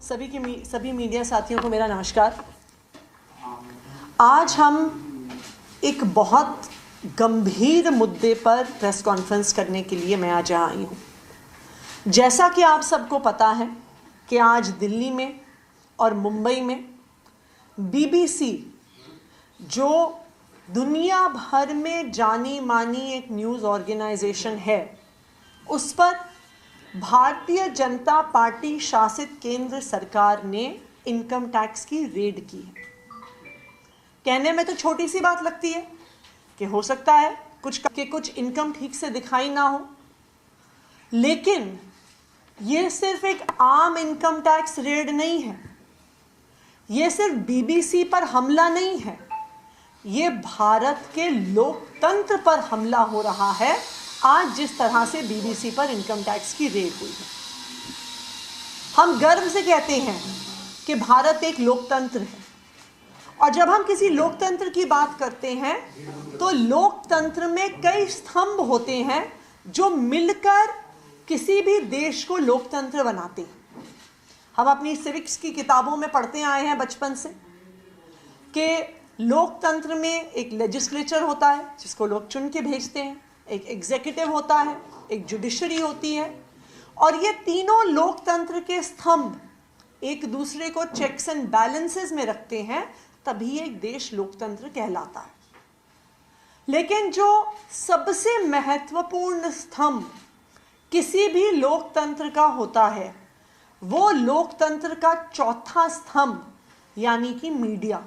सभी मीडिया साथियों को मेरा नमस्कार। आज हम एक बहुत गंभीर मुद्दे पर प्रेस कॉन्फ्रेंस करने के लिए मैं आज आई हूँ। जैसा कि आप सबको पता है कि आज दिल्ली में और मुंबई में बीबीसी, जो दुनिया भर में जानी मानी एक न्यूज़ ऑर्गेनाइजेशन है, उस पर भारतीय जनता पार्टी शासित केंद्र सरकार ने इनकम टैक्स की रेड की है। कहने में तो छोटी सी बात लगती है कि हो सकता है कुछ इनकम ठीक से दिखाई ना हो, लेकिन ये सिर्फ एक आम इनकम टैक्स रेड नहीं है। ये सिर्फ बीबीसी पर हमला नहीं है, ये भारत के लोकतंत्र पर हमला हो रहा है। आज जिस तरह से बीबीसी पर इनकम टैक्स की रेड हुई है, हम गर्व से कहते हैं कि भारत एक लोकतंत्र है। और जब हम किसी लोकतंत्र की बात करते हैं तो लोकतंत्र में कई स्तंभ होते हैं जो मिलकर किसी भी देश को लोकतंत्र बनाते हैं। हम अपनी सिविक्स की किताबों में पढ़ते आए हैं बचपन से कि लोकतंत्र में एक लेजिस्लेचर होता है जिसको लोग चुन के भेजते हैं, एक एग्जीक्यूटिव होता है, एक जुडिशरी होती है, और ये तीनों लोकतंत्र के स्तंभ एक दूसरे को चेक्स एंड बैलेंसेस में रखते हैं, तभी एक देश लोकतंत्र कहलाता है। लेकिन जो सबसे महत्वपूर्ण स्तंभ किसी भी लोकतंत्र का होता है, वो लोकतंत्र का चौथा स्तंभ यानी कि मीडिया।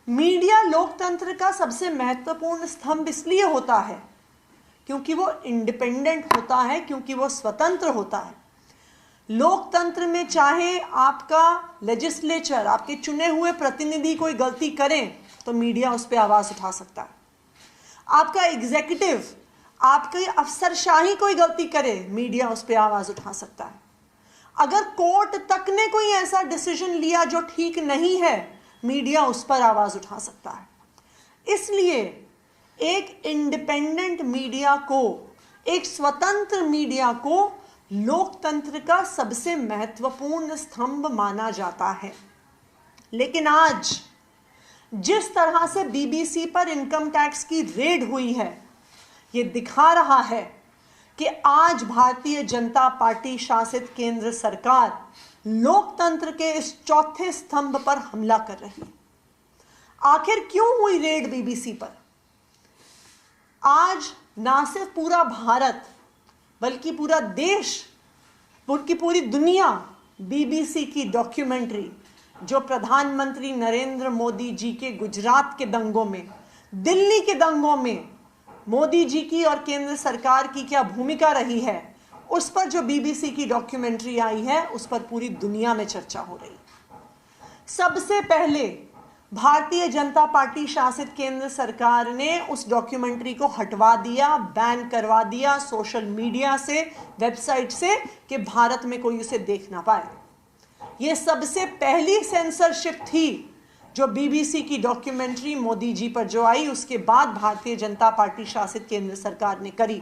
मीडिया लोकतंत्र का सबसे महत्वपूर्ण स्तंभ इसलिए होता है क्योंकि वो इंडिपेंडेंट होता है, क्योंकि वो स्वतंत्र होता है। लोकतंत्र में चाहे आपका लेजिस्लेचर, आपके चुने हुए प्रतिनिधि कोई गलती करें तो मीडिया उस पर आवाज़ उठा सकता है। आपका एग्जीक्यूटिव, आपकी अफसरशाही कोई गलती करे, मीडिया उस पर आवाज़ उठा सकता है। अगर कोर्ट तक ने कोई ऐसा डिसीजन लिया जो ठीक नहीं है, मीडिया उस पर आवाज़ उठा सकता है। इसलिए एक इंडिपेंडेंट मीडिया को, एक स्वतंत्र मीडिया को लोकतंत्र का सबसे महत्वपूर्ण स्तंभ माना जाता है। लेकिन आज जिस तरह से बीबीसी पर इनकम टैक्स की रेड हुई है, ये दिखा रहा है कि आज भारतीय जनता पार्टी शासित केंद्र सरकार लोकतंत्र के इस चौथे स्तंभ पर हमला कर रही है। आखिर क्यों हुई रेड बीबीसी पर? आज ना सिर्फ पूरा भारत बल्कि पूरा देश, बल्कि पूरी दुनिया बीबीसी की डॉक्यूमेंट्री, जो प्रधानमंत्री नरेंद्र मोदी जी के गुजरात के दंगों में, दिल्ली के दंगों में मोदी जी की और केंद्र सरकार की क्या भूमिका रही है, उस पर जो बीबीसी की डॉक्यूमेंट्री आई है, उस पर पूरी दुनिया में चर्चा हो रही है। सबसे पहले भारतीय जनता पार्टी शासित केंद्र सरकार ने उस डॉक्यूमेंट्री को हटवा दिया, बैन करवा दिया सोशल मीडिया से, वेबसाइट से, कि भारत में कोई उसे देख ना पाए। यह सबसे पहली सेंसरशिप थी जो बीबीसी की डॉक्यूमेंट्री मोदी जी पर जो आई, उसके बाद भारतीय जनता पार्टी शासित केंद्र सरकार ने करी।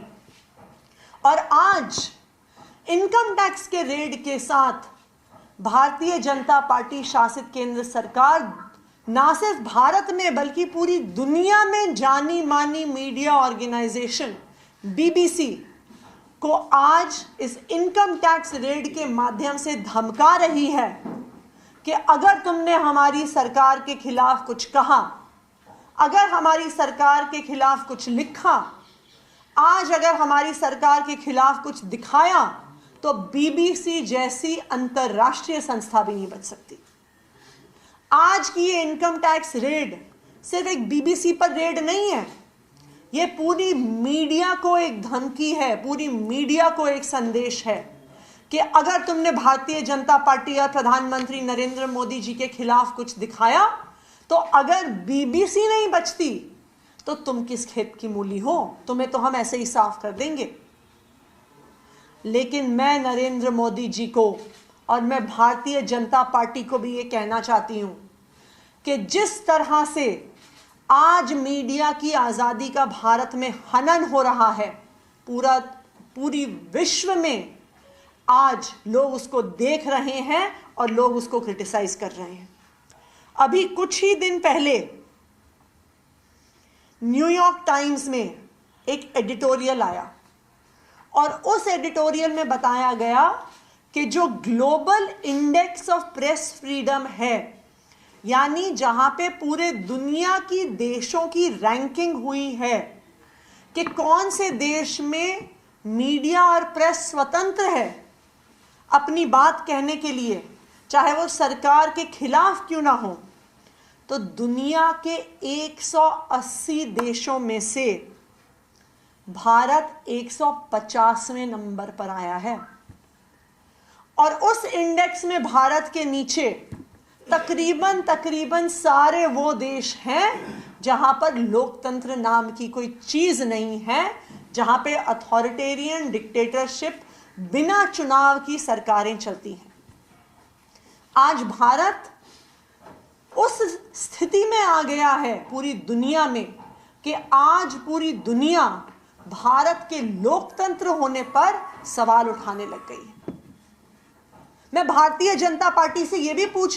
और आज इनकम टैक्स के रेड के साथ भारतीय जनता पार्टी शासित केंद्र सरकार ना सिर्फ भारत में बल्कि पूरी दुनिया में जानी मानी मीडिया ऑर्गेनाइजेशन बीबीसी को आज इस इनकम टैक्स रेड के माध्यम से धमका रही है कि अगर तुमने हमारी सरकार के खिलाफ कुछ कहा, अगर हमारी सरकार के खिलाफ कुछ लिखा, आज अगर हमारी सरकार के खिलाफ कुछ दिखाया, तो बीबीसी जैसी अंतरराष्ट्रीय संस्था भी नहीं बच सकती। आज की ये इनकम टैक्स रेड सिर्फ एक बीबीसी पर रेड नहीं है, ये पूरी मीडिया को एक धमकी है, पूरी मीडिया को एक संदेश है कि अगर तुमने भारतीय जनता पार्टी और प्रधानमंत्री नरेंद्र मोदी जी के खिलाफ कुछ दिखाया, तो अगर बीबीसी नहीं बचती तो तुम किस खेत की मूली हो, तुम्हें तो हम ऐसे ही साफ कर देंगे। लेकिन मैं नरेंद्र मोदी जी को और मैं भारतीय जनता पार्टी को भी ये कहना चाहती हूं कि जिस तरह से आज मीडिया की आज़ादी का भारत में हनन हो रहा है, पूरी विश्व में आज लोग उसको देख रहे हैं और लोग उसको क्रिटिसाइज कर रहे हैं। अभी कुछ ही दिन पहले न्यूयॉर्क टाइम्स में एक एडिटोरियल आया और उस एडिटोरियल में बताया गया कि जो global index of press freedom है, यानी जहां पे पूरे दुनिया की देशों की रैंकिंग हुई है कि कौन से देश में मीडिया और प्रेस स्वतंत्र है अपनी बात कहने के लिए, चाहे वो सरकार के खिलाफ क्यों ना हो, तो दुनिया के 180 देशों में से भारत 150वें नंबर पर आया है। और उस इंडेक्स में भारत के नीचे तकरीबन सारे वो देश हैं जहां पर लोकतंत्र नाम की कोई चीज नहीं है, जहां पे अथॉरिटेरियन डिक्टेटरशिप, बिना चुनाव की सरकारें चलती हैं। आज भारत उस स्थिति में आ गया है पूरी दुनिया में कि आज पूरी दुनिया भारत के लोकतंत्र होने पर सवाल उठाने लग गई है। मैं भारतीय जनता पार्टी से यह भी पूछना